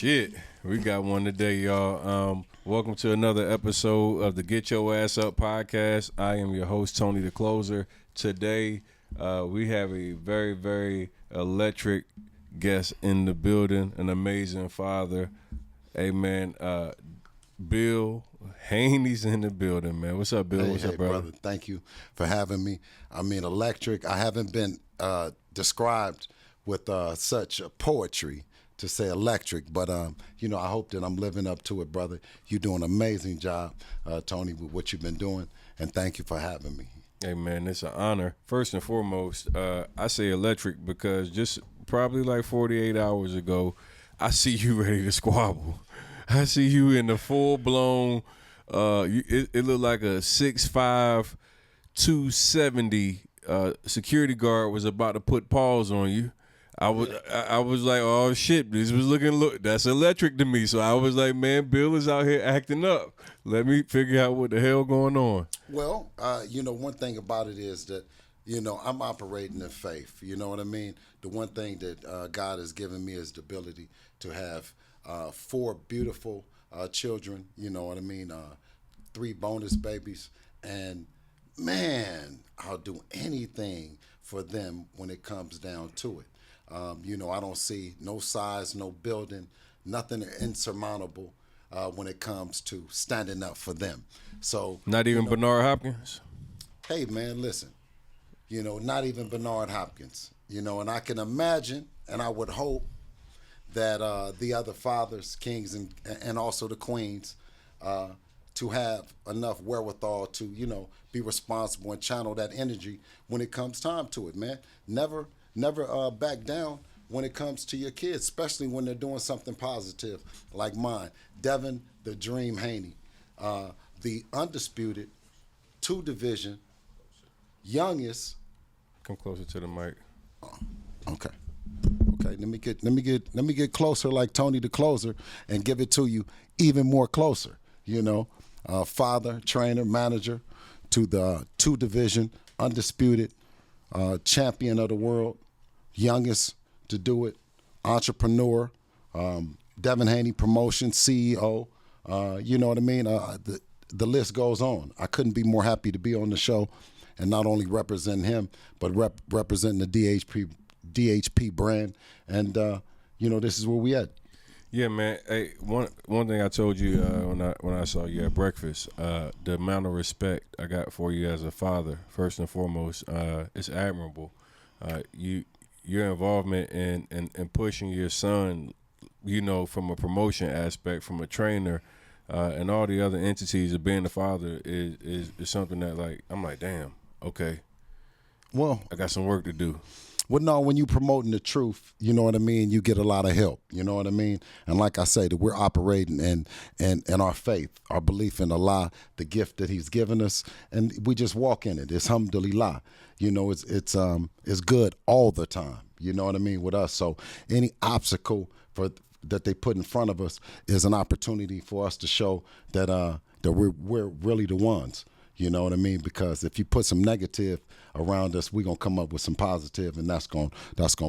Shit, we got one today, y'all. Welcome to another episode of the Get Your Ass Up podcast. I am your host, Tony the Closer. Today, we have a very, very electric guest in the building, an amazing father. Hey, man, Bill Haney's in the building, man. What's up, Bill? What's up, brother? Thank you for having me. I mean, electric. I haven't been described with such poetry to say electric, but I hope that I'm living up to it, brother. You're doing an amazing job, Tony, with what you've been doing, and thank you for having me. Hey, man, it's an honor. First and foremost, I say electric because just probably like 48 hours ago, I see you ready to squabble. I see you in the full-blown, it looked like a 6'5", 270 security guard was about to put paws on you. I was like, oh shit, this was that's electric to me. So I was like, man, Bill is out here acting up. Let me figure out what the hell going on. Well, one thing about it is that, I'm operating in faith. You know what I mean? The one thing that God has given me is the ability to have 4 beautiful children, you know what I mean? 3 bonus babies. And man, I'll do anything for them when it comes down to it. I don't see no size, no building, nothing insurmountable when it comes to standing up for them. So not even Bernard Hopkins? Hey, man, listen, not even Bernard Hopkins, and I can imagine and I would hope that the other fathers, kings, and also the queens to have enough wherewithal to, be responsible and channel that energy when it comes time to it, man. Never back down when it comes to your kids, especially when they're doing something positive like mine. Devin, the Dream Haney, the undisputed 2-division youngest. Come closer to the mic. Okay. Let me get closer like Tony the Closer and give it to you even more closer. Father, trainer, manager to the 2-division undisputed champion of the world, youngest to do it, entrepreneur, Devin Haney promotion, CEO, you know what I mean? The list goes on. I couldn't be more happy to be on the show and not only represent him, but representing the DHP brand. And, this is where we at. Yeah, man. Hey, one thing I told you when I saw you at breakfast, the amount of respect I got for you as a father, first and foremost, is admirable. Your involvement in pushing your son, from a promotion aspect, from a trainer, and all the other entities of being a father is something that, like, I'm like, damn, okay. Well, I got some work to do. Well, no, when you promoting the truth, you know what I mean, you get a lot of help, you know what I mean? And like I say, that we're operating in our faith, our belief in Allah, the gift that he's given us, and we just walk in it. It's alhamdulillah. It's good all the time, you know what I mean, with us. So any obstacle that they put in front of us is an opportunity for us to show that we're really the ones. You know what I mean? Because if you put some negative around us, we're gonna come up with some positive, and that's gonna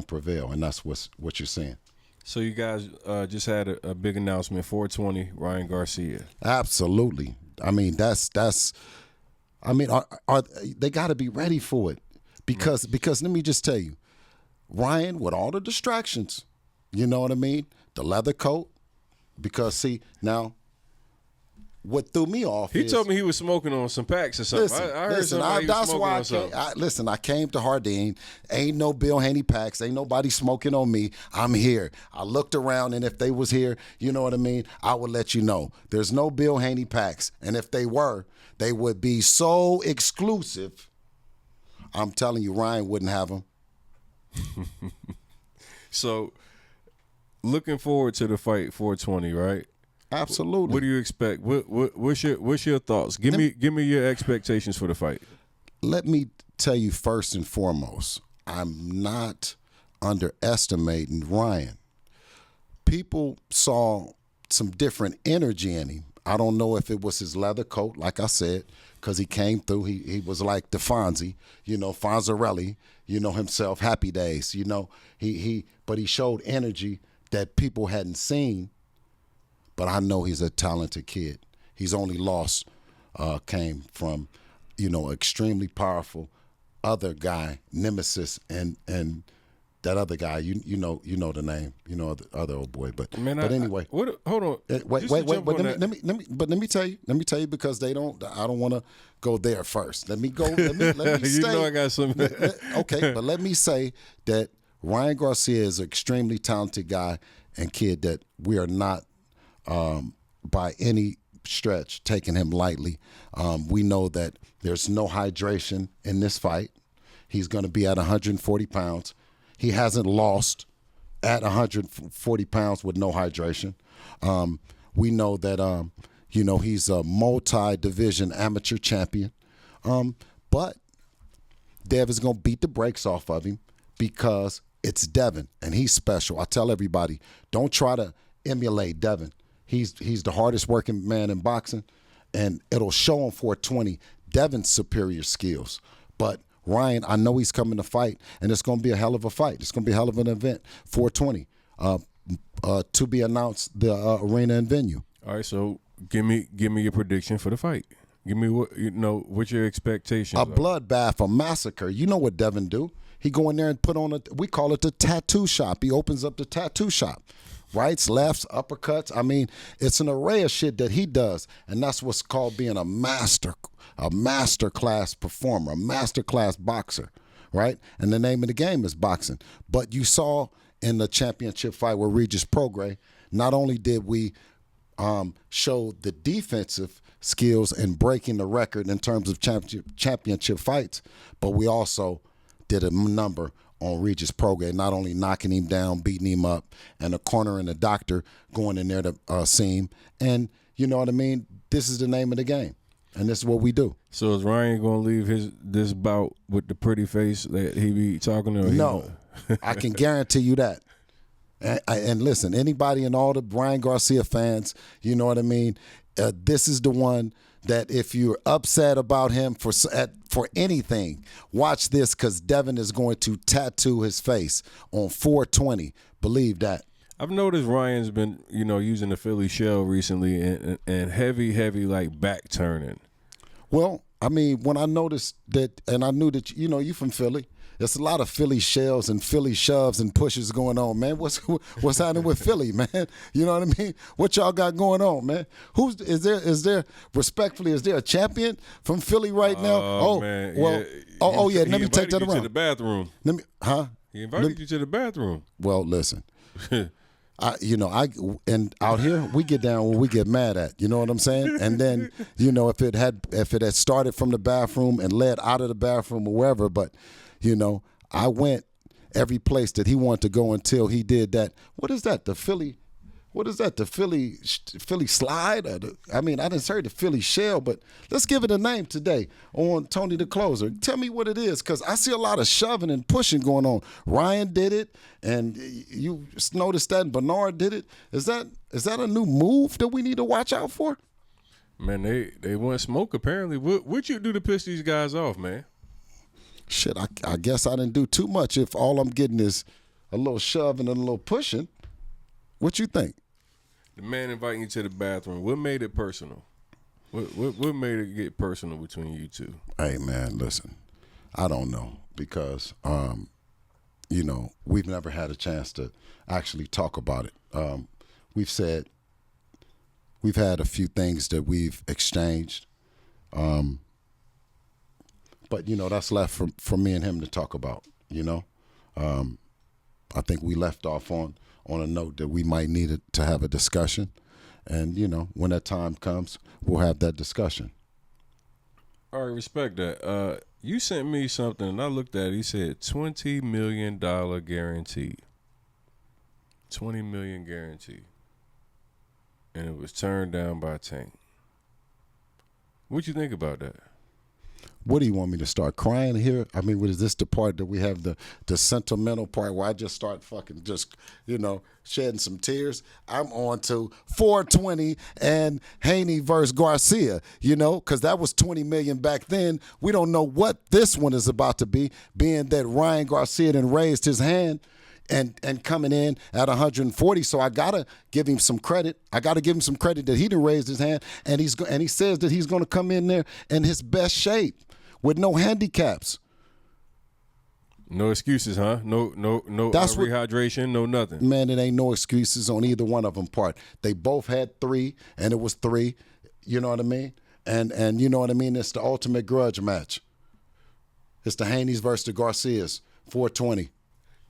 prevail, and that's what you're seeing. So you guys just had a big announcement, 420, Ryan Garcia. Absolutely. I mean, are they got to be ready for it? Because let me just tell you, Ryan, with all the distractions, you know what I mean? The leather coat, because see now. What threw me off He told me he was smoking on some packs or something. I heard somebody was smoking on something. I came to Hardin. Ain't no Bill Haney packs. Ain't nobody smoking on me. I'm here. I looked around, and if they was here, you know what I mean, I would let you know. There's no Bill Haney packs. And if they were, they would be so exclusive. I'm telling you, Ryan wouldn't have them. So, looking forward to the fight 420, right? Absolutely. What do you expect? What's your thoughts? Give me your expectations for the fight. Let me tell you first and foremost, I'm not underestimating Ryan. People saw some different energy in him. I don't know if it was his leather coat, like I said, because he came through. He was like the Fonzie, Fonzarelli, himself, Happy Days, but he showed energy that people hadn't seen but I know he's a talented kid. His only loss came from, extremely powerful other guy, nemesis, and that other guy. You know the name. You know the other old boy. But anyway, hold on. Wait. But let me tell you because they don't. I don't want to go there first. Let me go. Let me You know I got something. Okay, but let me say that Ryan Garcia is an extremely talented guy and kid that we are not by any stretch taking him lightly. We know that there's no hydration in this fight. He's going to be at 140 pounds. He hasn't lost at 140 pounds with no hydration. We know that, he's a multi-division amateur champion. But Dev is going to beat the brakes off of him because it's Devin, and he's special. I tell everybody, don't try to emulate Devin. He's the hardest working man in boxing, and it'll show on 420 Devin's superior skills. But Ryan, I know he's coming to fight, and it's going to be a hell of a fight. It's going to be a hell of an event. 420 to be announced, the arena and venue. All right, so give me your prediction for the fight. Give me what's your expectations? A bloodbath, a massacre. You know what Devin do? He go in there and put on we call it the tattoo shop. He opens up the tattoo shop. Rights, lefts, uppercuts. I mean, it's an array of shit that he does, and that's what's called being a master class performer, a master class boxer, right? And the name of the game is boxing. But you saw in the championship fight with Regis Prograis, not only did we show the defensive skills and breaking the record in terms of championship fights, but we also did a number on Regis Prograis, not only knocking him down, beating him up, and a corner and a doctor going in there to see him. And you know what I mean? This is the name of the game, and this is what we do. So is Ryan going to leave this bout with the pretty face that he be talking to? No, I can guarantee you that. And listen, anybody and all the Ryan Garcia fans, you know what I mean? This is the one that if you're upset about him for anything, watch this because Devin is going to tattoo his face on 420. Believe that. I've noticed Ryan's been, using the Philly shell recently and heavy like back turning. Well, I mean, when I noticed that, and I knew that, you from Philly. There's a lot of Philly shells and Philly shoves and pushes going on, man. What's happening with Philly, man? You know what I mean? What y'all got going on, man? Is there a champion from Philly right now? Oh man. Well, yeah. Let me take that around. To the bathroom. He invited you to the bathroom. Well, listen. And out here we get down when we get mad at, you know what I'm saying? And then, if it had started from the bathroom and led out of the bathroom or wherever, but I went every place that he wanted to go until he did that. What is that? The Philly slide? I didn't say the Philly shell, but let's give it a name today on Tony the Closer. Tell me what it is, because I see a lot of shoving and pushing going on. Ryan did it, and you noticed that, and Bernard did it. Is that a new move that we need to watch out for? Man, they want smoke apparently. What you do to piss these guys off, man? Shit, I guess I didn't do too much if all I'm getting is a little shoving and a little pushing. What you think? The man inviting you to the bathroom. What made it personal? What made it get personal between you two? Hey, man, listen. I don't know because, we've never had a chance to actually talk about it. We've had a few things that we've exchanged. But, that's left for me and him to talk about, I think we left off on a note that we might need to have a discussion. And, when that time comes, we'll have that discussion. All right, respect that. You sent me something, and I looked at it. He said $20 million guarantee. $20 million guarantee. And it was turned down by Tank. What you think about that? What do you want me to start crying here? I mean, is this the part that we have the sentimental part where I just start fucking shedding some tears? I'm on to 420 and Haney versus Garcia, because that was 20 million back then. We don't know what this one is about to be, being that Ryan Garcia then raised his hand. and coming in at 140. So I gotta give him some credit. I gotta give him some credit that he done raised his hand, and he says that he's gonna come in there in his best shape with no handicaps. No excuses, huh? No rehydration, no nothing. Man, it ain't no excuses on either one of them part. They both had 3, and it was 3. You know what I mean? And you know what I mean? It's the ultimate grudge match. It's the Haneys versus the Garcias, 420.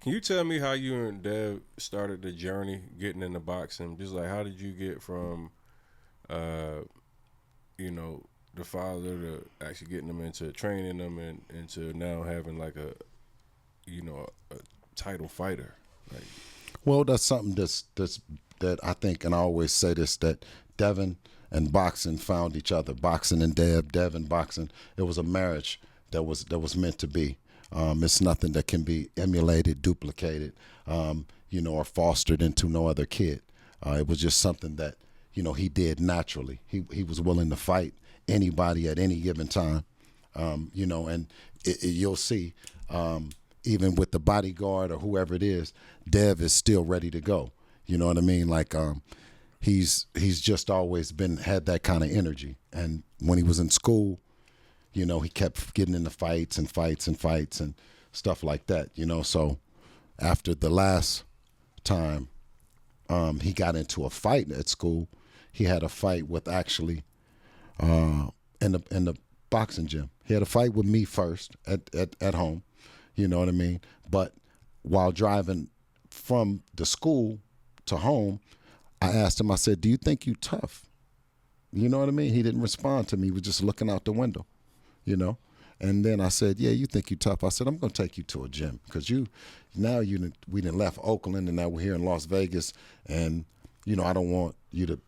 Can you tell me how you and Dev started the journey getting into boxing? Just like, how did you get from, the father to actually getting them into training them and into now having like a title fighter? Like, well, that's something that I think, and I always say this, that Devin and boxing found each other. Boxing and Dev and boxing. It was a marriage that was meant to be. It's nothing that can be emulated, duplicated, or fostered into no other kid. It was just something that, he did naturally. He was willing to fight anybody at any given time, and you'll see, even with the bodyguard or whoever it is, Dev is still ready to go. You know what I mean? Like, he's just always had that kind of energy. And when he was in school, he kept getting into fights and stuff like that, So after the last time he got into a fight at school, he had a fight with actually in the boxing gym. He had a fight with me first at home, you know what I mean? But while driving from the school to home, I asked him, I said, "Do you think you tough?" You know what I mean? He didn't respond to me. He was just looking out the window. And then I said, "Yeah, you think you tough." I said, "I'm going to take you to a gym because we done left Oakland and now we're here in Las Vegas, and I don't want you to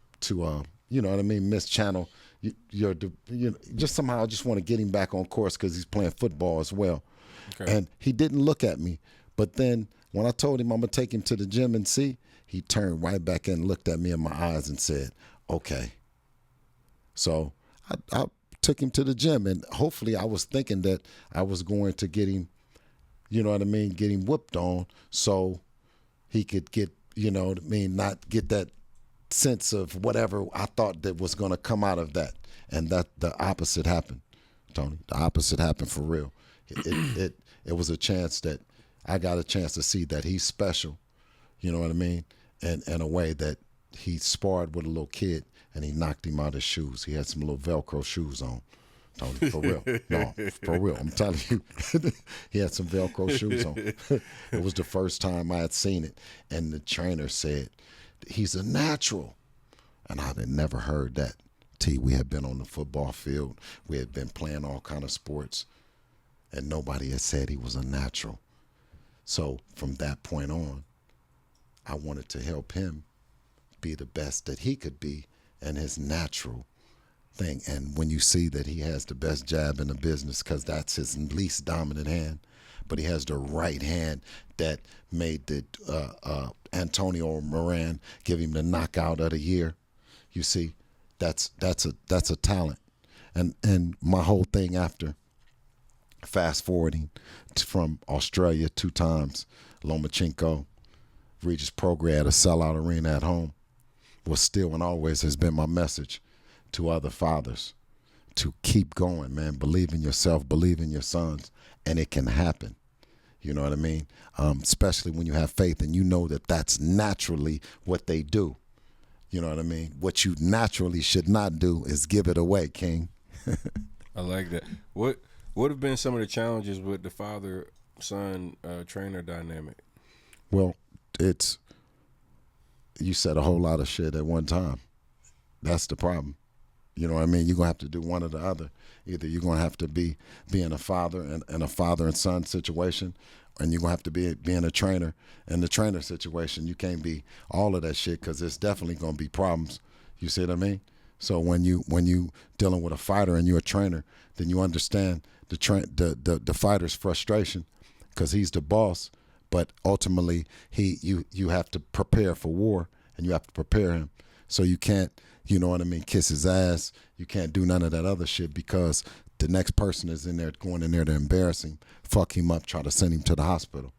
you know what I mean, mischannel just somehow I just want to get him back on course because he's playing football as well." Okay. And he didn't look at me, but then when I told him I'm going to take him to the gym and see, he turned right back and looked at me in my eyes and said, "Okay." So I took him to the gym, and hopefully I was thinking that I was going to get him, you know what I mean, get him whooped on so he could get, not get that sense of whatever I thought that was going to come out of that. And that the opposite happened, Tony. The opposite happened for real. It was a chance that I got a chance to see that he's special, you know what I mean, and in a way that he sparred with a little kid and he knocked him out his shoes. He had some little Velcro shoes on, Tony, for real. No, for real. I'm telling you, he had some Velcro shoes on. It was the first time I had seen it. And the trainer said, "He's a natural." And I had never heard that. We had been on the football field. We had been playing all kind of sports. And nobody had said he was a natural. So from that point on, I wanted to help him be the best that he could be and his natural thing. And when you see that he has the best jab in the business, because that's his least dominant hand, but he has the right hand that made the Antonio Moran give him the knockout of the year. You see, that's a talent. And my whole thing after fast forwarding from Australia 2 times, Lomachenko, Regis Prograis at a sellout arena at home, was still and always has been my message to other fathers to keep going, man. Believe in yourself, believe in your sons, and it can happen. You know what I mean? Especially when you have faith and you know that that's naturally what they do. You know what I mean? What you naturally should not do is give it away, King. I like that. What have been some of the challenges with the father-son trainer dynamic? Well, you said a whole lot of shit at one time. That's the problem. You know what I mean? You're going to have to do one or the other. Either you're going to have to be being a father in a father and son situation, and you're going to have to be being a trainer in the trainer situation. You can't be all of that shit because there's definitely going to be problems. You see what I mean? So when you dealing with a fighter and you're a trainer, then you understand the fighter's frustration because he's the boss. But ultimately, you have to prepare for war, and you have to prepare him. So you can't, you know what I mean, kiss his ass. You can't do none of that other shit because the next person is in there going in there to embarrass him, fuck him up, try to send him to the hospital.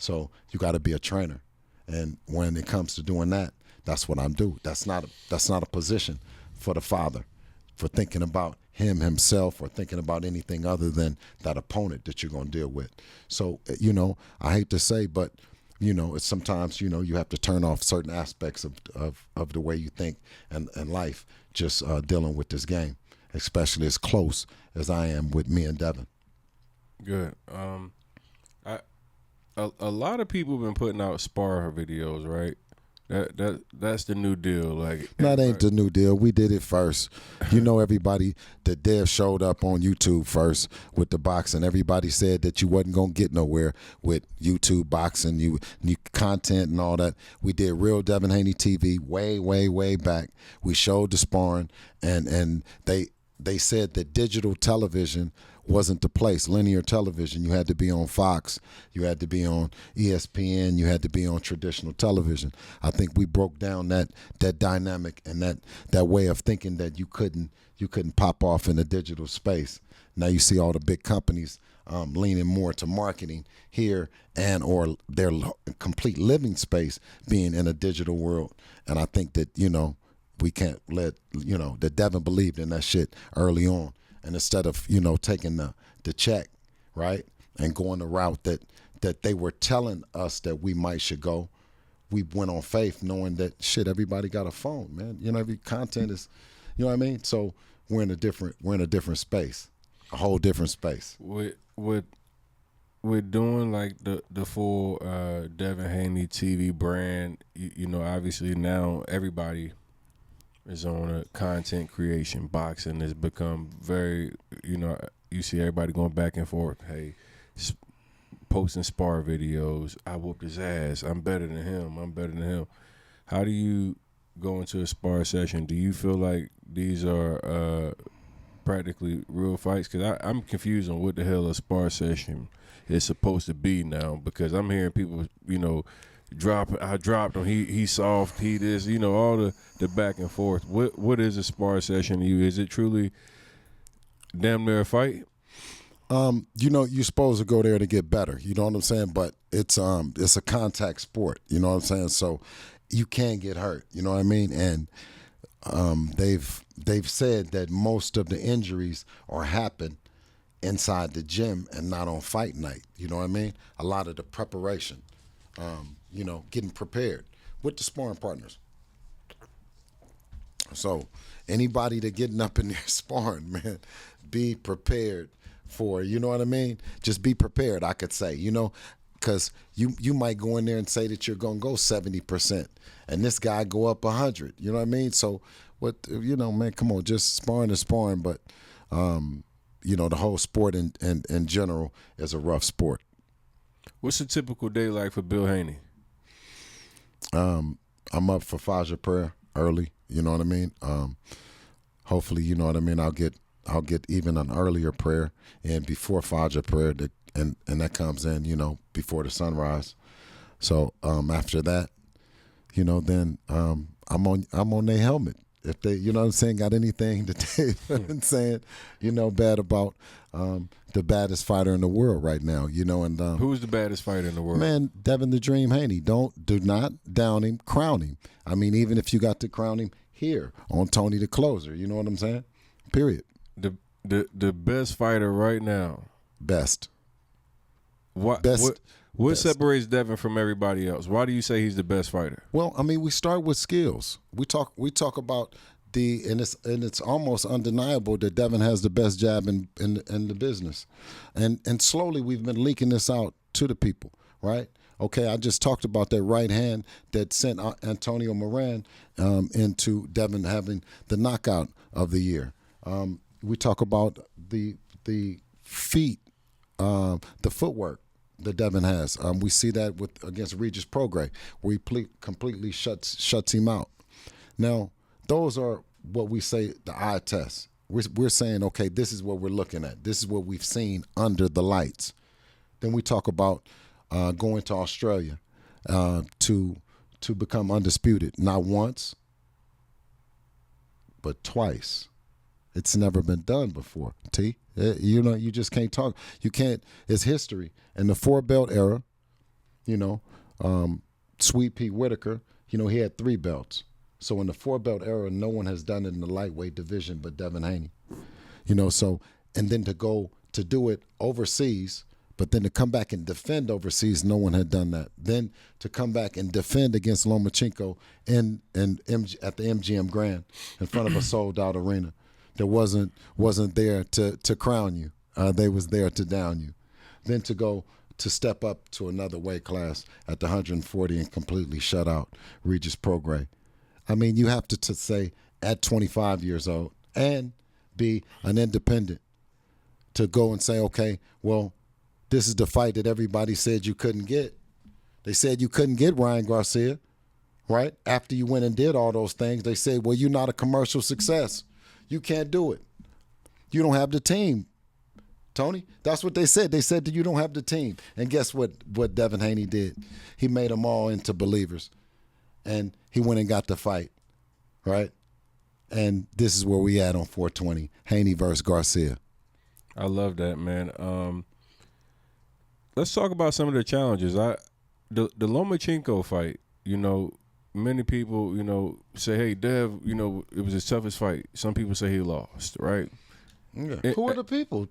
So you got to be a trainer. And when it comes to doing that, that's what I'm doing. That's not a position for the father, for thinking about himself, or thinking about anything other than that opponent that you're going to deal with. So, I hate to say, but, it's sometimes, you have to turn off certain aspects of the way you think and life, just dealing with this game, especially as close as I am with me and Devin. Good. A lot of people have been putting out spar videos, right? That's the new deal. Like, that ain't the new deal. We did it first. Everybody, the Dev showed up on YouTube first with the boxing. Everybody said that you wasn't gonna get nowhere with YouTube boxing, you content and all that. We did real Devin Haney TV way back. We showed the sparring, and they said that digital television wasn't the place. Linear television, you had to be on Fox, you had to be on ESPN, you had to be on traditional television. I think we broke down that dynamic and that way of thinking that you couldn't pop off in a digital space. Now you see all the big companies leaning more to marketing here, and or their complete living space being in a digital world. And I think that we can't let that Devin believed in that shit early on. And instead of, taking the check, right, and going the route that they were telling us that we should go, we went on faith, knowing that shit, everybody got a phone, man. Every content is, you know what I mean? So we're in a different space, a whole different space. With doing like the full Devin Haney TV brand, obviously now everybody is on a content creation. Boxing has become very, you see everybody going back and forth. Hey, posting spar videos. I whooped his ass. I'm better than him. How do you go into a spar session? Do you feel like these are practically real fights? Because I'm confused on what the hell a spar session is supposed to be now, because I'm hearing people, I dropped him. He soft. He this. All the back and forth. What is a spar session to you? Is it truly damn near a fight? You're supposed to go there to get better. You know what I'm saying? But it's a contact sport. You know what I'm saying? So you can get hurt. You know what I mean? And they've said that most of the injuries happen inside the gym and not on fight night. You know what I mean? A lot of the preparation. Getting prepared with the sparring partners. So anybody that getting up in there sparring, man, be prepared for, you know what I mean? Just be prepared, I could say, because you might go in there and say that you're going to go 70%, and this guy go up 100, you know what I mean? So man, come on, just sparring is sparring, but, the whole sport in general is a rough sport. What's a typical day like for Bill Haney? I'm up for Fajr prayer early. You know what I mean? Hopefully, you know what I mean. I'll get even an earlier prayer in before Fajr prayer, and that comes in, before the sunrise. So after that, then I'm on their helmet. If they, you know what I'm saying, got anything that they've been saying, bad about the baddest fighter in the world right now, and who's the baddest fighter in the world? Man, Devin the Dream Haney. Do not down him, crown him. I mean, even if you got to crown him here on Tony the Closer, you know what I'm saying? Period. The best fighter right now. Best. What separates Devin from everybody else? Why do you say he's the best fighter? Well, I mean, we start with skills. We talk about and it's almost undeniable that Devin has the best jab in the business, and slowly we've been leaking this out to the people, right? Okay, I just talked about that right hand that sent Antonio Moran into Devin having the knockout of the year. We talk about the feet, the footwork that Devin has. We see that against Regis Prograis, where he completely shuts him out. Now, those are what we say the eye test. We're saying, okay, this is what we're looking at. This is what we've seen under the lights. Then we talk about going to Australia to become undisputed, not once, but twice. It's never been done before, T. You just can't talk. You can't. It's history. In the 4-belt era, You know, Sweet Pea Whitaker, you know, he had 3 belts. So in the 4-belt era, no one has done it in the lightweight division but Devin Haney. You know, so, and then to go to do it overseas, but then to come back and defend overseas, no one had done that. Then to come back and defend against Lomachenko at the MGM Grand in front of a sold-out arena that wasn't there to crown you. They was there to down you. Then to go to step up to another weight class at the 140 and completely shut out Regis Prograis. I mean, you have to say at 25 years old and be an independent to go and say, okay, well, this is the fight that everybody said you couldn't get. They said you couldn't get Ryan Garcia, right? After you went and did all those things, they said, well, you're not a commercial success. You can't do it. You don't have the team, Tony. That's what they said. They said that you don't have the team. And guess what Devin Haney did? He made them all into believers. And he went and got the fight, right? And this is where we at on 420, Haney versus Garcia. I love that, man. Let's talk about some of the challenges. The Lomachenko fight, you know, many people, you know, say, hey, Dev, you know, it was his toughest fight. Some people say he lost, right? Yeah. Who are the people?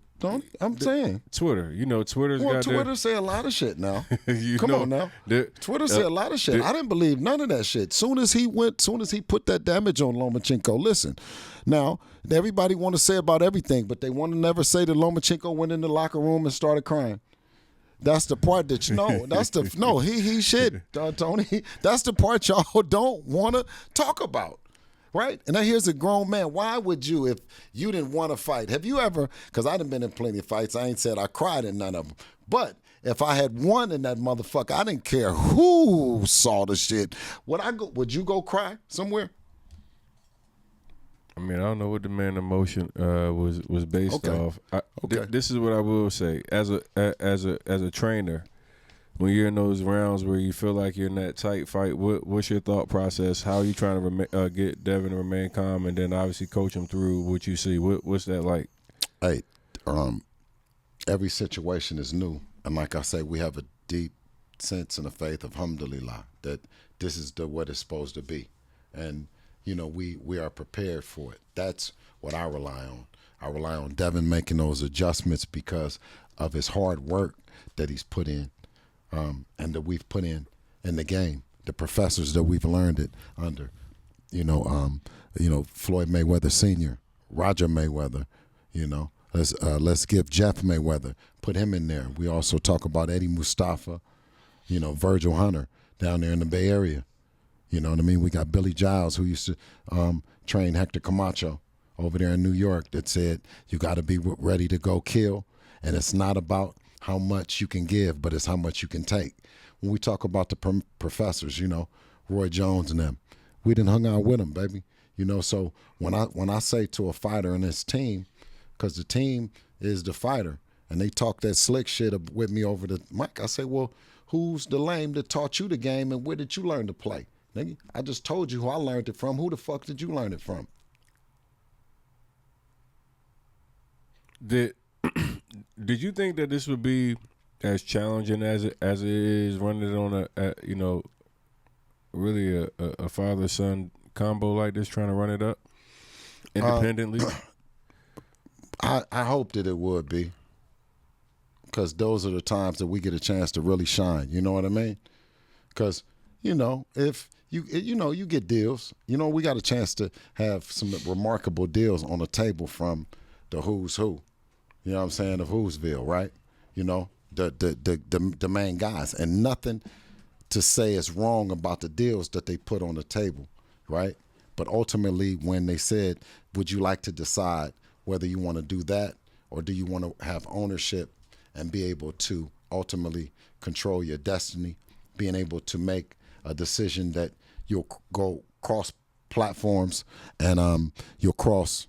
I'm saying Twitter. You know, Twitter's got Twitter say a lot of shit now. Come know, on now. Twitter say a lot of shit. I didn't believe none of that shit. Soon as he put that damage on Lomachenko, listen. Now, everybody want to say about everything, but they want to never say that Lomachenko went in the locker room and started crying. That's the part that you know. He shit, Tony. That's the part y'all don't want to talk about. Right? And now here's a grown man. Why would you, if you didn't want to fight? Have you ever, because I done been in plenty of fights, I ain't said I cried in none of them. But if I had won in that motherfucker, I didn't care who saw the shit. Would you go cry somewhere? I mean, I don't know what the man emotion was based off. This is what I will say. As a trainer, when you're in those rounds where you feel like you're in that tight fight, what's your thought process? How are you trying to get Devin to remain calm, and then obviously coach him through what you see? What's that like? Hey, every situation is new, and like I say, we have a deep sense and a faith of alhamdulillah that this is what it's supposed to be, and you know we are prepared for it. That's what I rely on. I rely on Devin making those adjustments because of his hard work that he's put in. And that we've put in the game, the professors that we've learned it under, Floyd Mayweather Sr., Roger Mayweather, let's give Jeff Mayweather, put him in there. We also talk about Eddie Mustafa, Virgil Hunter down there in the Bay Area. You know what I mean? We got Billy Giles, who used to train Hector Camacho over there in New York, that said you got to be ready to go kill, and it's not about how much you can give, but it's how much you can take. When we talk about the professors, Roy Jones and them, we done hung out with them, baby. So when I say to a fighter and his team, because the team is the fighter, and they talk that slick shit with me over the mic, I say, well, who's the lame that taught you the game, and where did you learn to play? Nigga, I just told you who I learned it from. Who the fuck did you learn it from? Did you think that this would be as challenging as it is running it on really a father-son combo like this, trying to run it up independently? I hope that it would be, because those are the times that we get a chance to really shine. You know what I mean? Because if you get deals, we got a chance to have some remarkable deals on the table the who's who. You know what I'm saying, of Whoville, right? The main guys. And nothing to say is wrong about the deals that they put on the table, right? But ultimately, when they said, would you like to decide whether you want to do that, or do you want to have ownership and be able to ultimately control your destiny, being able to make a decision that you'll go cross platforms and you'll cross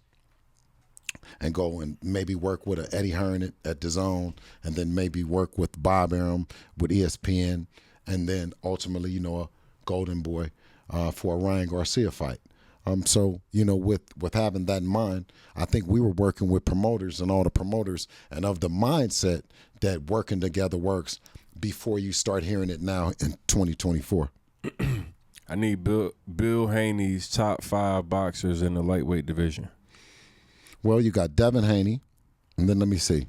and go and maybe work with an Eddie Hearn at DAZN, and then maybe work with Bob Arum with ESPN, and then ultimately, a golden boy for a Ryan Garcia fight. So, with having that in mind, I think we were working with promoters and all the promoters, and of the mindset that working together works before you start hearing it now in 2024? I need Bill Haney's top 5 boxers in the lightweight division. Well, you got Devin Haney, and then let me see.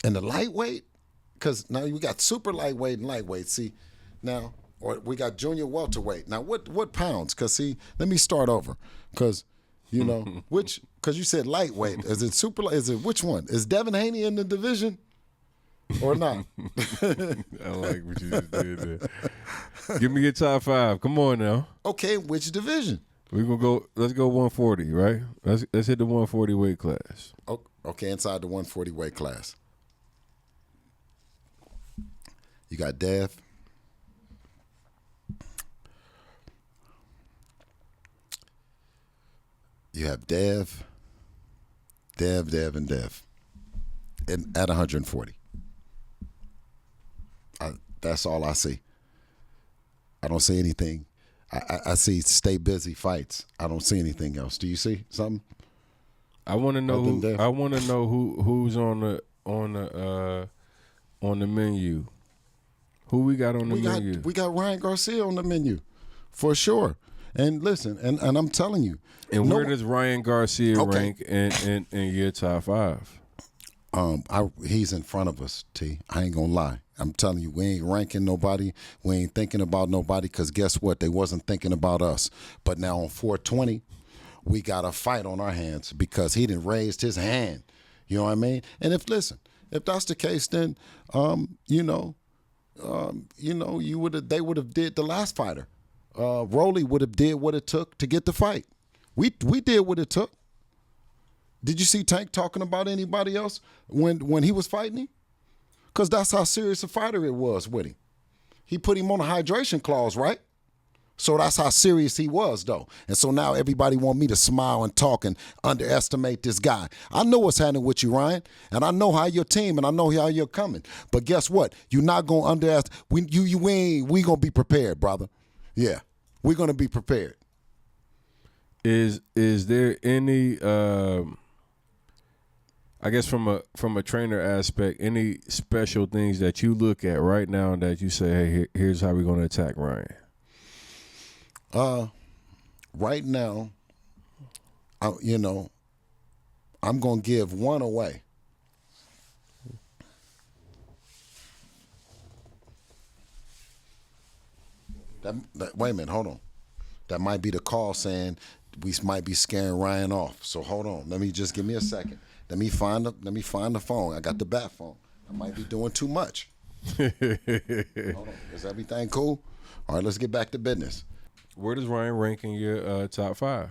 And the lightweight, because now we got super lightweight and lightweight. See, now, or we got junior welterweight. Now, what pounds? Because see, let me start over. Because, you know, because you said lightweight. Is it super? Is it which one? Is Devin Haney in the division or not? I like what you just did there. Give me your top 5. Come on now. Okay, which division? We're gonna go. Let's go 140, right? Let's hit the 140 weight class. Okay, inside the 140 weight class. You got Dev. You have Dev, and Dev, and at 140. That's all I see. I don't see anything. I see stay busy fights. I don't see anything else. Do you see something? I want to know who's on the menu. Who we got on the menu? We got Ryan Garcia on the menu, for sure. And listen, and I'm telling you. And where does Ryan Garcia rank in your top 5? He's in front of us, T. I ain't gonna lie. I'm telling you, we ain't ranking nobody. We ain't thinking about nobody because guess what? They wasn't thinking about us. But now on 420, we got a fight on our hands because he didn't raise his hand. You know what I mean? And if that's the case, then they would have did the last fighter. Rolly would have did what it took to get the fight. We did what it took. Did you see Tank talking about anybody else when he was fighting him? Because that's how serious a fighter it was with him. He put him on a hydration clause, right? So that's how serious he was, though. And so now everybody want me to smile and talk and underestimate this guy. I know what's happening with you, Ryan, and I know how your team and I know how you're coming. But guess what? You're not going to underestimate. We going to be prepared, brother. Yeah, we're going to be prepared. Is there any I guess from a trainer aspect, any special things that you look at right now that you say, hey, here's how we're going to attack Ryan? Right now, I'm going to give one away. Wait a minute, hold on. That might be the call saying we might be scaring Ryan off. So hold on. Let me just give me a second. Let me find the phone. I got the bat phone. I might be doing too much. Hold on. Is everything cool? All right, let's get back to business. Where does Ryan rank in your top 5?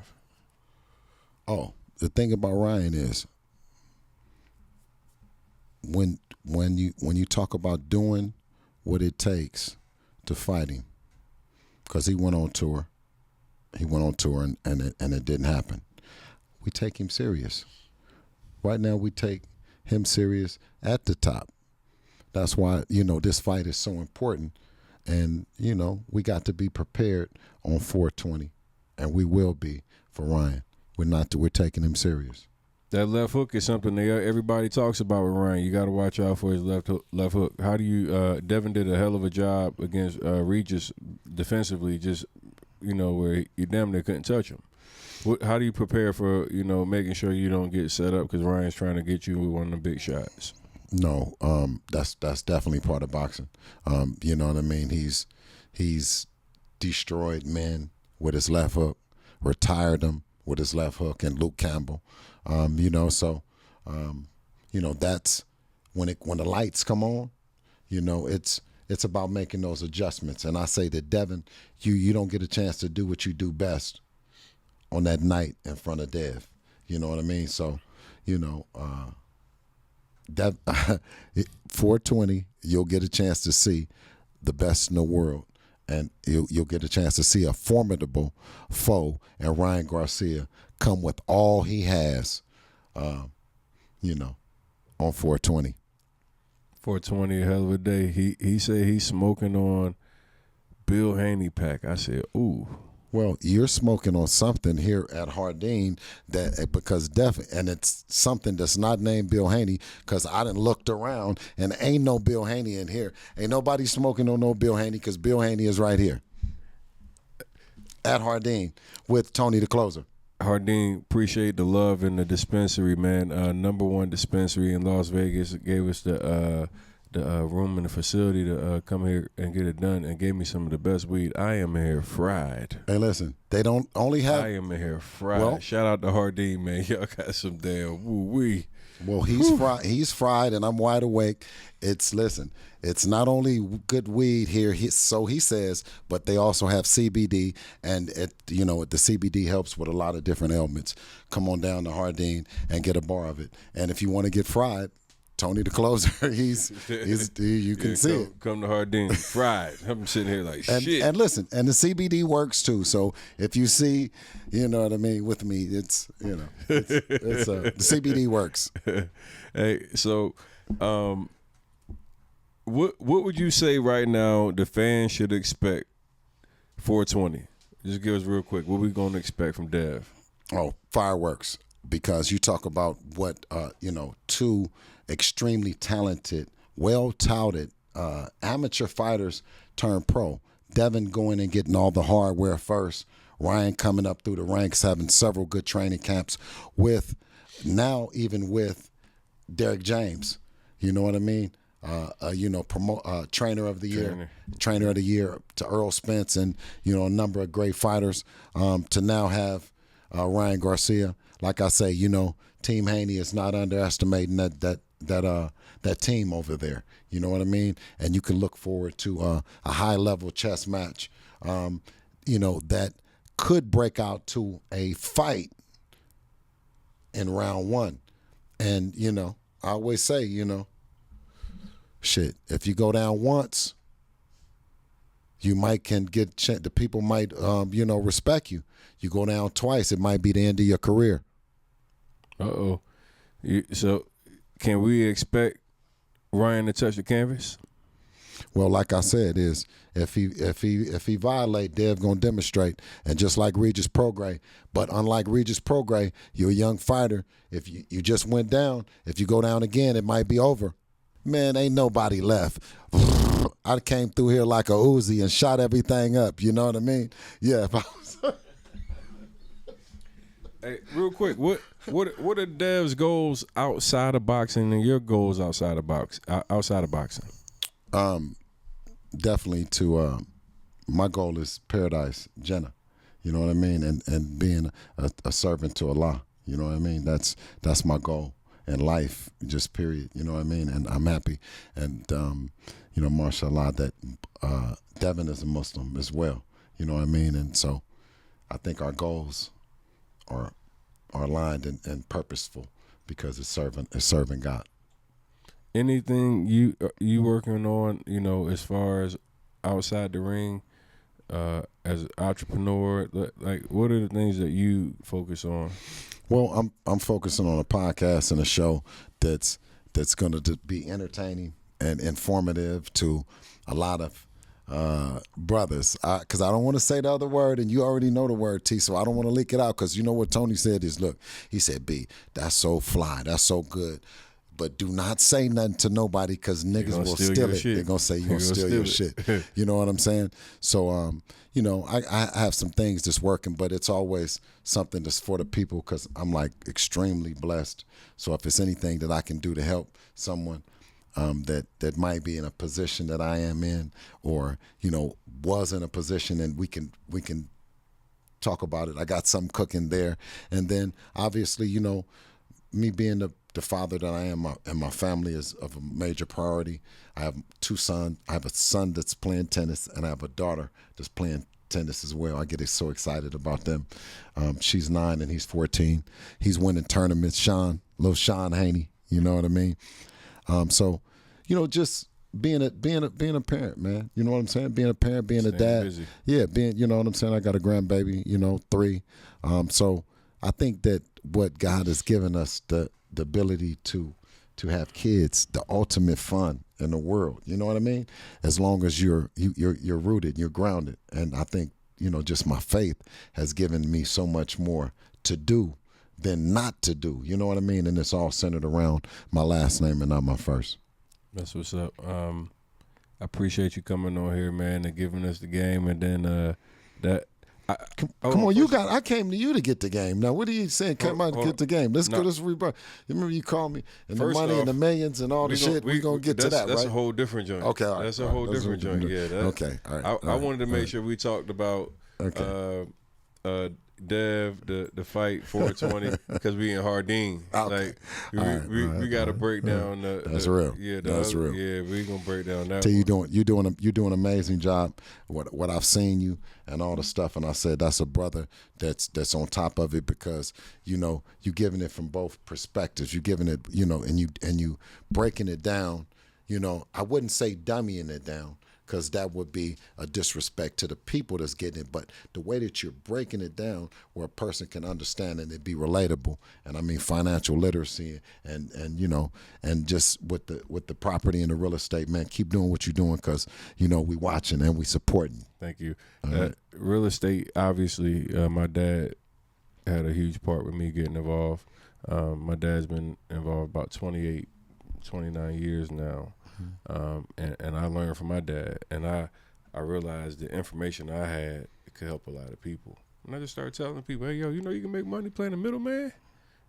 Oh, the thing about Ryan is when you talk about doing what it takes to fight him, because he went on tour. He went on tour and it didn't happen. We take him serious. Right now we take him serious at the top. That's why, this fight is so important. And, we got to be prepared on 420. And we will be for Ryan. We're taking him serious. That left hook is something everybody talks about with Ryan. You got to watch out for his left hook. How do you Devin did a hell of a job against Regis defensively, just, where you damn near couldn't touch him. How do you prepare for, making sure you don't get set up because Ryan's trying to get you with one of the big shots? No, that's definitely part of boxing. You know what I mean? He's destroyed men with his left hook, retired them with his left hook, and Luke Campbell. That's when the lights come on. It's about making those adjustments. And I say that Devin, you don't get a chance to do what you do best on that night in front of Dev. You know what I mean? So, that 420, you'll get a chance to see the best in the world, and you'll get a chance to see a formidable foe, and Ryan Garcia come with all he has, on 420. 420, a hell of a day. He said he's smoking on Bill Haney pack. I said, ooh. Well, you're smoking on something here at Hardin that because definitely, and it's something that's not named Bill Haney because I done looked around and ain't no Bill Haney in here. Ain't nobody smoking on no Bill Haney because Bill Haney is right here at Hardin with Tony the Closer. Hardin, appreciate the love in the dispensary, man. #1 dispensary in Las Vegas. Gave us the room and the facility to come here and get it done, and gave me some of the best weed. I am here fried. Hey, listen, they don't only have. I am here fried. Well, shout out to Hardin, man. Y'all got some damn woo-wee. Well, he's fried, and I'm wide awake. It's not only good weed here, so he says, but they also have CBD, and the CBD helps with a lot of different ailments. Come on down to Hardin and get a bar of it. And if you want to get fried, Tony the Closer, you can see it. Come to Hardin, fried. I'm sitting here like shit. And listen, and the CBD works too. So if you see, you know what I mean, with me, it's the CBD works. Hey, so what would you say right now the fans should expect 420? Just give us real quick. What we gonna expect from Dev? Oh, fireworks. Because you talk about what two extremely talented, well-touted amateur fighters turned pro. Devin going and getting all the hardware first. Ryan coming up through the ranks, having several good training camps with Derek James. You know what I mean? Trainer of the year to Earl Spence and, a number of great fighters to now have Ryan Garcia. Like I say, Team Haney is not underestimating that team over there. You know what I mean? And you can look forward to a high-level chess match, that could break out to a fight in round one. And, I always say, shit, if you go down once, you the people might, respect you. You go down twice, it might be the end of your career. Uh-oh. So can we expect Ryan to touch the canvas? Well, like I said, if he violate, Dev gonna demonstrate, and just like Regis Prograis. But unlike Regis Prograis, you're a young fighter. If you just went down, if you go down again, it might be over. Man, ain't nobody left. I came through here like a Uzi and shot everything up. You know what I mean? Yeah. If I was Hey, real quick, what are Dev's goals outside of boxing and your goals outside of boxing? Definitely my goal is paradise, Jannah. You know what I mean? And being a servant to Allah. You know what I mean? That's my goal in life, just period. You know what I mean? And I'm happy. And, mashallah, that Devin is a Muslim as well. You know what I mean? And so I think our goals are aligned and purposeful because it's serving God. Anything you working on, as far as outside the ring, as an entrepreneur, like what are the things that you focus on? Well, I'm focusing on a podcast and a show that's going to be entertaining and informative to a lot of brothers, because I don't want to say the other word, and you already know the word, T, so I don't want to leak it out, because you know what Tony said is, look, he said, B, that's so fly, that's so good, but do not say nothing to nobody, because niggas will steal it. They're going to say you're going to steal your shit. You know what I'm saying? So, I have some things that's working, but it's always something that's for the people, because I'm, like, extremely blessed. So if it's anything that I can do to help someone that might be in a position that I am in, or was in a position, and we can talk about it. I got something cooking there, and then obviously me being the father that I am, and my family is of a major priority. I have two sons. I have a son that's playing tennis, and I have a daughter that's playing tennis as well. I get so excited about them. She's 9 and he's 14. He's winning tournaments. Little Sean Haney. You know what I mean? So, just being a parent, man. You know what I'm saying? Being a parent, being a dad. Busy. Yeah, you know what I'm saying? I got a grandbaby, 3. So I think that what God has given us, the ability to have kids, the ultimate fun in the world. You know what I mean? As long as you're rooted, you're grounded. And I think just my faith has given me so much more to do than not to do. You know what I mean? And it's all centered around my last name and not my first. That's what's up. I appreciate you coming on here, man, and giving us the game. And then Come on, I came to you to get the game. Now, what are you saying? Come out and get the game. Let's go. Let's rebut. You remember you called me and the money and the millions and all the shit. We're going to get to that, That's right? a whole different joint. Okay, all right. That's a whole different joint. Yeah. Okay, all right. I wanted to make sure we talked about Dev, the fight 420, because we in Hardin. Okay. Like we got to break down that's real. Yeah, that's real. Yeah, we gonna break down that. You're doing an amazing job. What I've seen you and all the stuff, and I said that's a brother that's on top of it, because you're giving it from both perspectives. You're giving it, and you breaking it down. I wouldn't say dummying it down, because that would be a disrespect to the people that's getting it. But the way that you're breaking it down where a person can understand and it be relatable, and I mean financial literacy and just with the property and the real estate, man, keep doing what you're doing, because, we watching and we supporting. Thank you. Real estate, obviously, my dad had a huge part with me getting involved. My dad's been involved about 28, 29 years now. And I learned from my dad, and I realized the information I had could help a lot of people. And I just started telling people, hey, yo, you can make money playing the middleman?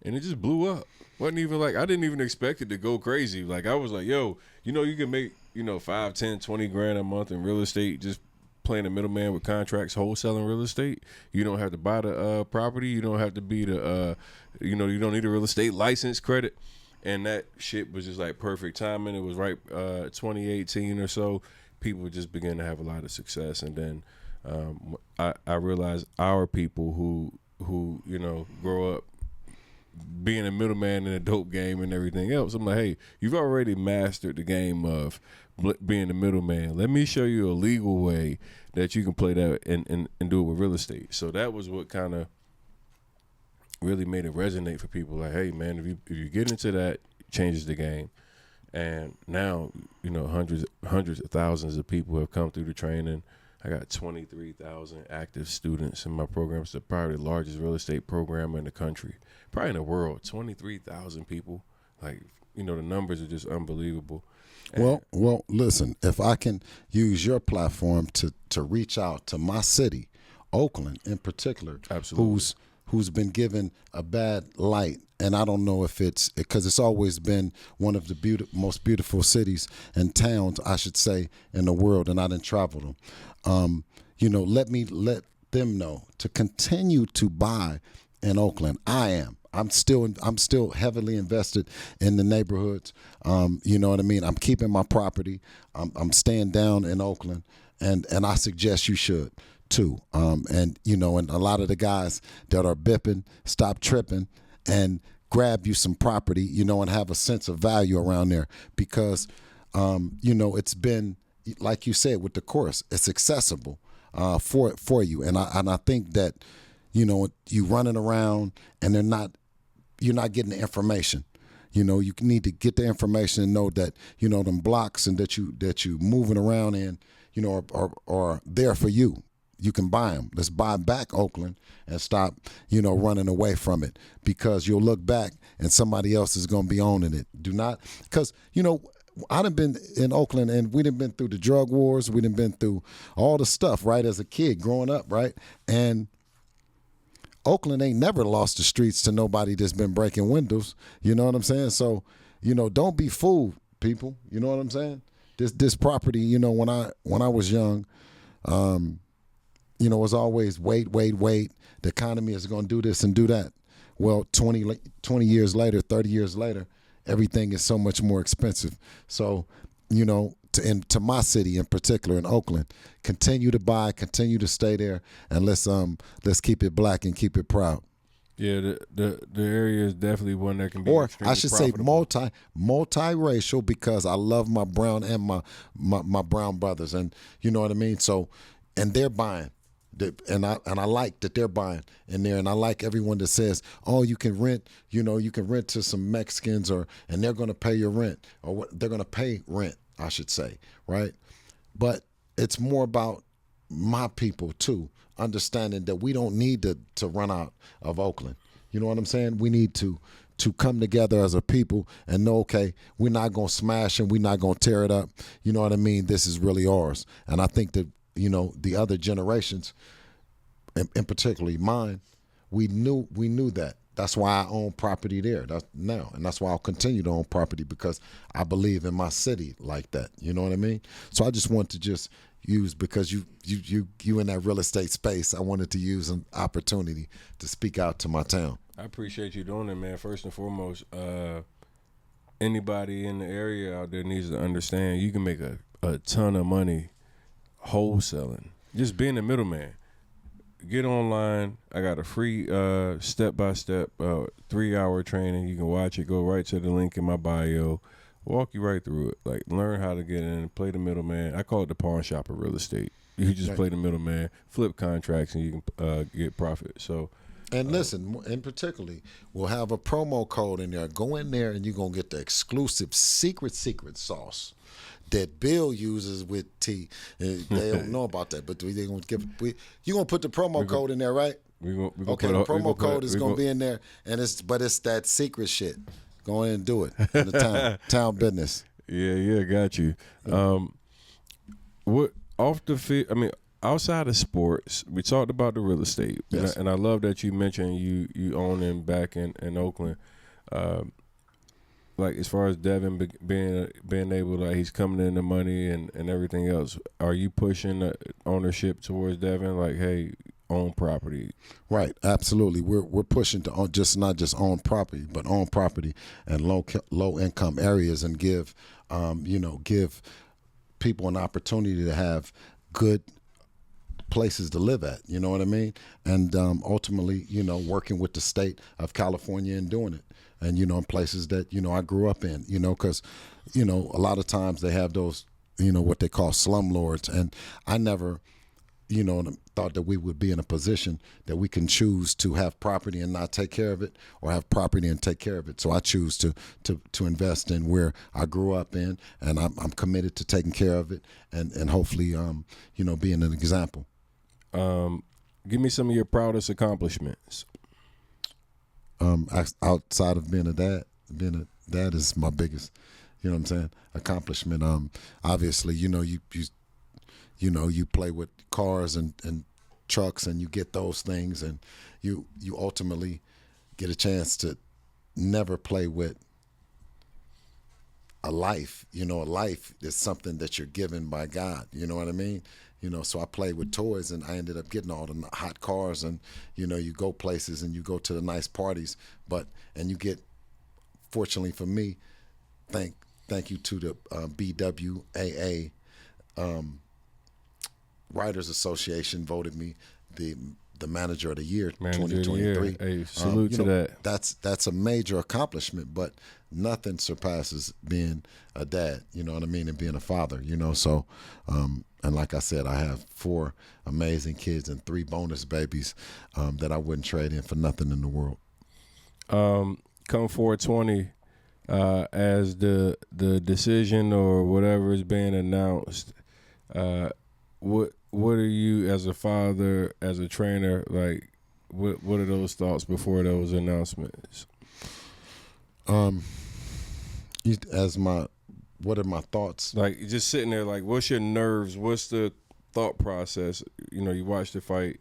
And it just blew up. Wasn't even like, I didn't even expect it to go crazy. Like, I was like, yo, you can make, 5, 10, 20 grand a month in real estate just playing the middleman with contracts, wholesaling real estate. You don't have to buy the property. You don't have to be you don't need a real estate license credit. And that shit was just like perfect timing. It was right 2018 or so. People just began to have a lot of success. And then I realized our people who grow up being a middleman in a dope game and everything else. I'm like, hey, you've already mastered the game of being a middleman. Let me show you a legal way that you can play that and do it with real estate. So that was what kind of really made it resonate for people. Like, hey, man, if you get into that, it changes the game. And now, hundreds of thousands of people have come through the training. I got 23,000 active students in my program. It's probably the largest real estate program in the country, probably in the world. 23,000 people. Like, the numbers are just unbelievable. And well, listen, if I can use your platform to reach out to my city, Oakland in particular, absolutely, who's been given a bad light. And I don't know if it's because it's always been one of the most beautiful cities and towns, I should say, in the world, and I didn't travel them. Let them know to continue to buy in Oakland. I'm still heavily invested in the neighborhoods. You know what I mean? I'm keeping my property. I'm staying down in Oakland, and I suggest you should too. And a lot of the guys that are bipping, stop tripping and grab you some property, and have a sense of value around there, because, it's been, like you said, with the course, it's accessible for you. And I think that, you running around and you're not getting the information. You need to get the information and know that, them blocks and that you moving around in, are there for you. You can buy them. Let's buy back Oakland and stop, running away from it, because you'll look back and somebody else is going to be owning it. Do not, because, I done been in Oakland and we done been through the drug wars. We done been through all the stuff, right, as a kid growing up, right? And Oakland ain't never lost the streets to nobody that's been breaking windows. You know what I'm saying? So, don't be fooled, people. You know what I'm saying? This property, when I was young, it was always wait. The economy is going to do this and do that. Well, 20 years later, 30 years later, everything is so much more expensive. So, to my city in particular, in Oakland, continue to buy, continue to stay there, and let's keep it black and keep it proud. Yeah, the area is definitely one that can be, or I should profitable. say multiracial, because I love my brown and my brown brothers, and you know what I mean. So, and they're buying. And I like that they're buying in there, and I like everyone that says, "Oh, you can rent, you can rent to some Mexicans, and they're going to pay your rent, or they're going to pay rent, I should say, right?" But it's more about my people too understanding that we don't need to run out of Oakland. You know what I'm saying? We need to come together as a people and know, okay, we're not going to smash and we're not going to tear it up. You know what I mean? This is really ours. And I think that, the other generations, and particularly mine, we knew that. That's why I own property there now. And that's why I'll continue to own property, because I believe in my city like that. You know what I mean? So I just want to just use, because you in that real estate space, I wanted to use an opportunity to speak out to my town. I appreciate you doing it, man. First and foremost, anybody in the area out there needs to understand you can make a ton of money wholesaling. Just being a middleman. Get online. I got a free step-by-step 3-hour training. You can watch it. Go right to the link in my bio. Walk you right through it. Like, learn how to get in, play the middleman. I call it the pawn shop of real estate. You just play the middleman, flip contracts, and you can get profit. So, and listen, in particularly, we'll have a promo code in there. Go in there and you're going to get the exclusive secret sauce that Bill uses with T. They don't know about that, but you're going to put the promo code in there, right? Okay, the promo code is going to be in there, and it's that secret shit. Go in and do it in the town business. Yeah, got you. What off the field? I mean, outside of sports, we talked about the real estate, yes. and I love that you mentioned you owning back in Oakland. Like, as far as Devin being able, like, he's coming in the money and everything else, are you pushing ownership towards Devin? Like, hey, own property. Right, absolutely. We're pushing to own, not just own property, but own property in low income areas, and give people an opportunity to have good places to live at. You know what I mean? And ultimately, working with the state of California and doing it. And, in places that, I grew up in, because, a lot of times they have those, what they call slumlords. And I never, thought that we would be in a position that we can choose to have property and not take care of it, or have property and take care of it. So I choose to invest in where I grew up in, and I'm committed to taking care of it, and hopefully, being an example. Give me some of your proudest accomplishments. Outside of being a dad is my biggest, accomplishment. Obviously, you play with cars and trucks, and you get those things, and you ultimately get a chance to never play with a life. A life is something that you're given by God. You know what I mean? So I played with toys, and I ended up getting all the hot cars, and, you go places and you go to the nice parties, and you get, fortunately for me, thank you to the BWAA Writers Association voted me the manager of the year, 2023. Hey, salute to that. That's a major accomplishment, but nothing surpasses being a dad, you know what I mean, and being a father, so and like I said, I have 4 amazing kids and 3 bonus babies that I wouldn't trade in for nothing in the world. Come 420, as the decision or whatever is being announced, what are you, as a father, as a trainer, like, what are those thoughts before those announcements? What are my thoughts? Like, just sitting there, like, what's your nerves? What's the thought process? You watch the fight,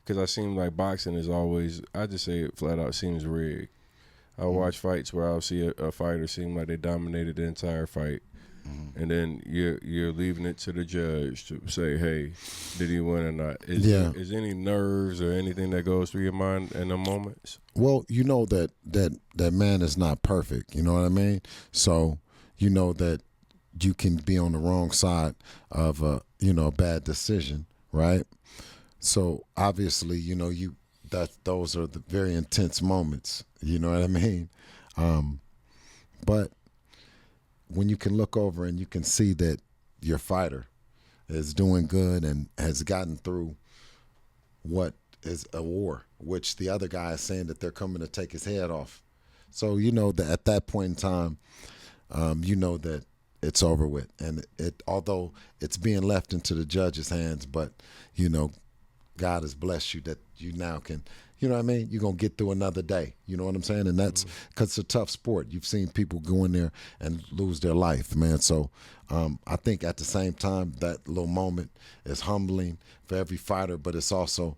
because I seem like boxing is always, I just say it flat out, seems rigged. I watch fights where I'll see a fighter seem like they dominated the entire fight. And then you're leaving it to the judge to say, hey, did he win or not? Is any nerves or anything that goes through your mind in the moments? Well, that man is not perfect. You know what I mean? So that you can be on the wrong side of a bad decision, right? So obviously, those are the very intense moments. You know what I mean? But when you can look over and you can see that your fighter is doing good and has gotten through what is a war, which the other guy is saying that they're coming to take his head off. So that at that point in time, that it's over with. And although it's being left into the judge's hands, but God has blessed you that you now can, you know what I mean? You're going to get through another day. You know what I'm saying? And that's because it's a tough sport. You've seen people go in there and lose their life, man. So I think at the same time, that little moment is humbling for every fighter, but it's also,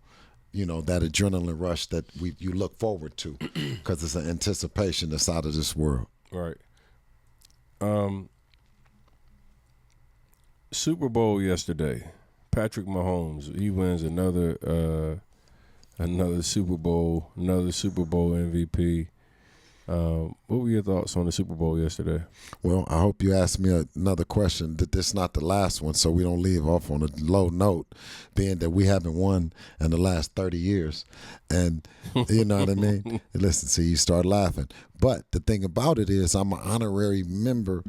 you know, that adrenaline rush that you look forward to because it's an anticipation that's out of this world. Right. Super Bowl yesterday. Patrick Mahomes, he wins another Super Bowl MVP. What were your thoughts on the Super Bowl yesterday? Well, I hope you ask me another question. That this is not the last one, so we don't leave off on a low note, being that we haven't won in the last 30 years. And you know what I mean? Listen, see, you start laughing. But the thing about it is I'm an honorary member,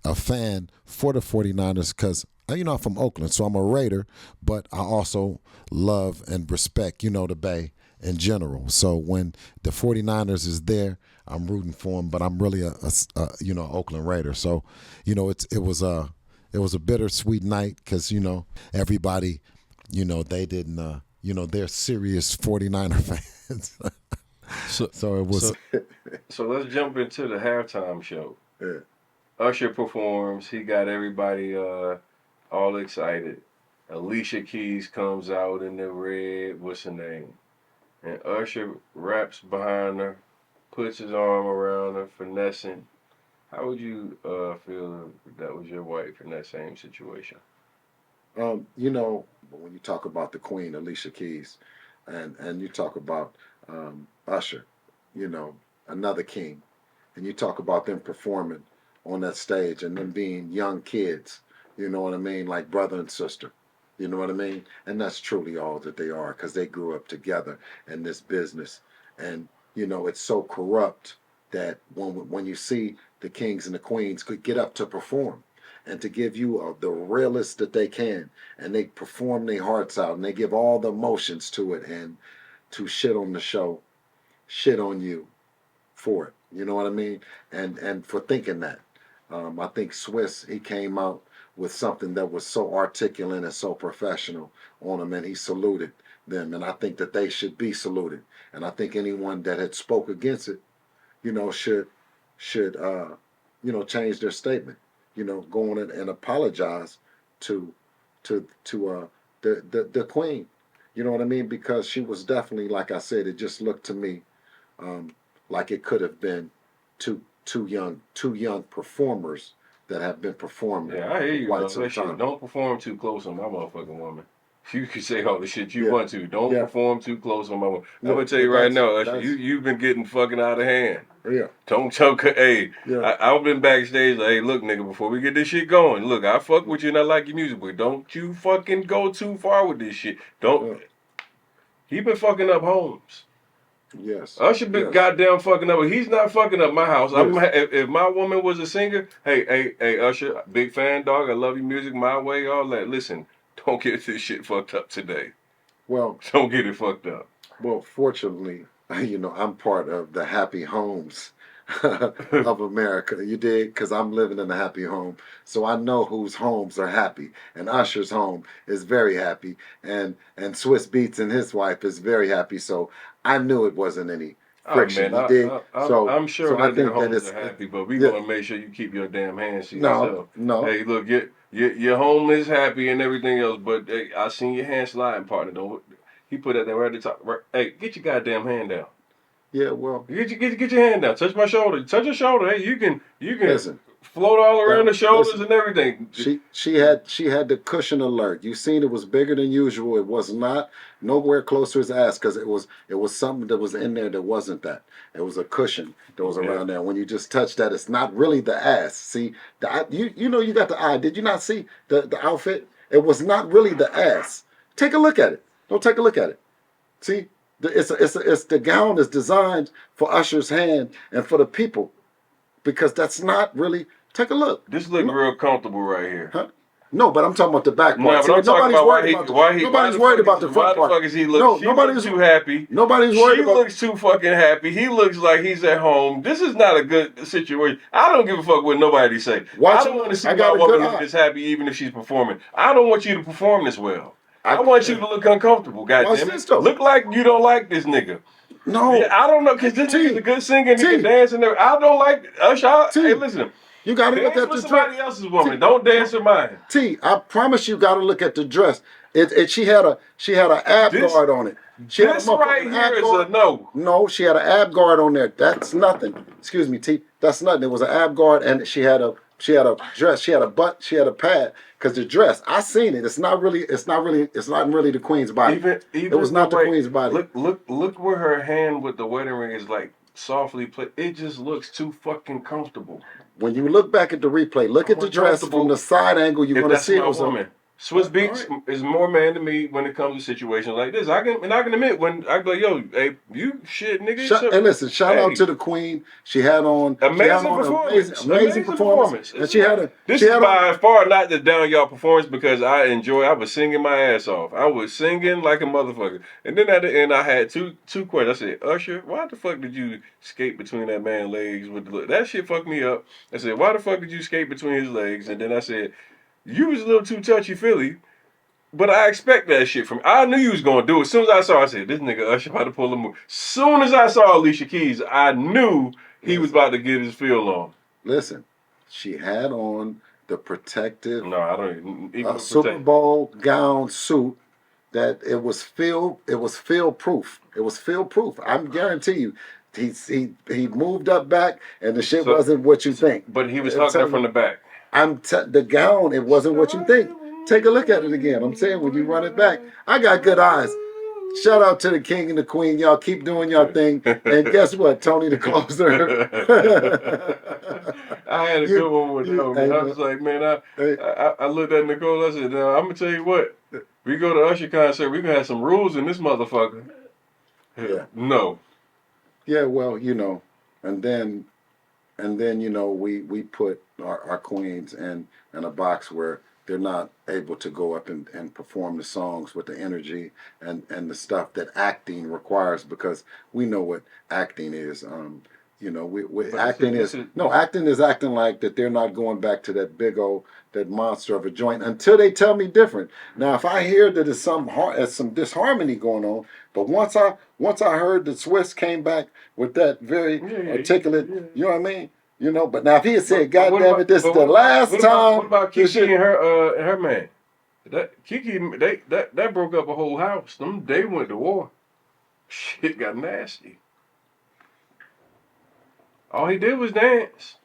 a fan for the 49ers because, you know, I'm from Oakland, so I'm a Raider, but I also love and respect, you know, the Bay in general. So when the 49ers is there, I'm rooting for them, but I'm really a you know, Oakland Raider. So, you know, it was a bittersweet night because, you know, everybody, you know, they didn't, you know, they're serious 49er fans. So it was. So let's jump into the halftime show. Yeah. Usher performs. He got everybody all excited. Alicia Keys comes out in the red, what's her name? And Usher raps behind her, puts his arm around her, finessing. How would you feel if that was your wife in that same situation? You know, when you talk about the Queen, Alicia Keys, and you talk about Usher, you know, another king, and you talk about them performing on that stage and them being young kids, you know what I mean, like brother and sister. You know what I mean? And that's truly all that they are because they grew up together in this business. And, you know, it's so corrupt that when you see the kings and the queens could get up to perform and to give you the realest that they can, and they perform their hearts out and they give all the emotions to it, and to shit on the show, shit on you for it. You know what I mean? And for thinking that. I think Swiss, he came out with something that was so articulate and so professional on him, and he saluted them, and I think that they should be saluted. And I think anyone that had spoke against it, you know, should you know, change their statement, you know, go on and apologize to the queen, you know what I mean? Because she was definitely, like I said, it just looked to me like it could have been two young performers that have been performing. Yeah, I hear you, quite bro. some time. Don't perform too close on my motherfucking woman. You can say all the shit you want to. Don't perform too close on my woman. I'm gonna tell you right now, Usher, you've been getting fucking out of hand. Yeah. Don't choke. Hey, I've been backstage. Like, hey, look, nigga, before we get this shit going, look, I fuck with you and I like your music, but don't you fucking go too far with this shit. Don't. He been fucking up homes. Yes. Usher been goddamn fucking up. He's not fucking up my house. Yes. If my woman was a singer, hey, Usher, big fan, dog. I love your music, my way, all that. Listen, don't get this shit fucked up today. Well, don't get it fucked up. Well, fortunately, you know, I'm part of the happy homes of America. You dig? Because I'm living in a happy home. So I know whose homes are happy. And Usher's home is very happy. And Swiss Beats and his wife is very happy. So I knew it wasn't any friction. Oh, man, you dig? I'm sure that their homes are happy, but we gonna make sure you keep your damn hands to yourself. No. Hey, look, your home is happy and everything else, but hey, I seen your hand sliding, partner. Don't he put that there right at the top? Right, hey, get your goddamn hand down. Yeah, well, get your hand down. Touch my shoulder. Touch your shoulder. Hey, you can listen, float all around the shoulders and everything. She had the cushion alert. You seen it was bigger than usual. It was not nowhere close to his ass because it was something that was in there that wasn't that. It was a cushion that was around there. When you just touch that, it's not really the ass. See, you know you got the eye. Did you not see the outfit? It was not really the ass. Take a look at it. Don't take a look at it. See, it's the gown is designed for Usher's hand and for the people, because that's not really. Take a look. This look real comfortable right here. Huh? No, but I'm talking about the back part. No, but nobody's worried about the front part. Why the fuck is he looking? No, nobody's too happy. Nobody's worried about. She looks too fucking happy. He looks like he's at home. This is not a good situation. I don't give a fuck what nobody say. I don't want to see my woman this happy even if she's performing. I don't want you to perform this well. I want you to look uncomfortable, goddamn it. Look like you don't like this nigga. No. Yeah, I don't know, because this nigga's a good singer and he can dance and everything. I don't like Usher. Hey, listen. You got to look at with the somebody dress. else's woman. Don't dance with mine. I promise you got to look at the dress. She had an ab guard on it. This right here is a no. No, she had an ab guard on there. That's nothing. Excuse me, T. That's nothing. It was an ab guard, and she had a dress. She had a butt. She had a pad. Cause the dress, I seen it. It's not really the queen's body. It was not the queen's body. Look where her hand with the wedding ring is like softly played. It just looks too fucking comfortable. When you look back at the replay, look at the dress from the side angle. You're gonna see it was a woman. Swiss Beats is more man to me when it comes to situations like this. I can admit when I go, yo, hey, you shit, nigga. And listen, shout out to the queen. She had on amazing performance. And she had this is by far not the down y'all performance because I was singing my ass off. I was singing like a motherfucker. And then at the end, I had two questions. I said, Usher, why the fuck did you skate between that man's legs with the look? That shit fucked me up. I said, why the fuck did you skate between his legs? And then I said, you was a little too touchy-feely, but I expect that shit from. I knew you was gonna do it. As soon as I saw, I said, "This nigga Usher about to pull a move." As soon as I saw Alicia Keys, I knew he was about to get his feel on. Listen, she had on the protective. No, I don't even Super Bowl gown suit. That it was fill proof. It was fill proof. I guarantee you. He moved up back, and the shit wasn't what you think. But he was hugging her from the back. The gown, it wasn't what you think. Take a look at it again. I'm saying when you run it back, I got good eyes. Shout out to the king and the queen. Y'all keep doing your thing. And guess what? Tony the closer. I had a good one with them. I was like, man, I looked at Nicole. I said, I'm gonna tell you what. We go to Usher concert. We gonna have some rules in this motherfucker. Yeah. No. Yeah. Well, and then we put our queens in a box where they're not able to go up and perform the songs with the energy and the stuff that acting requires, because we know what acting is. Acting is acting like that they're not going back to that monster of a joint until they tell me different. Now, if I hear that there's some disharmony going on, but once I heard that Swiss came back with that very articulate, you know what I mean? But now if he had said, "God damn it, this is the last time." What about Kiki and her man? Kiki, that broke up a whole house. They went to war. Shit got nasty. All he did was dance.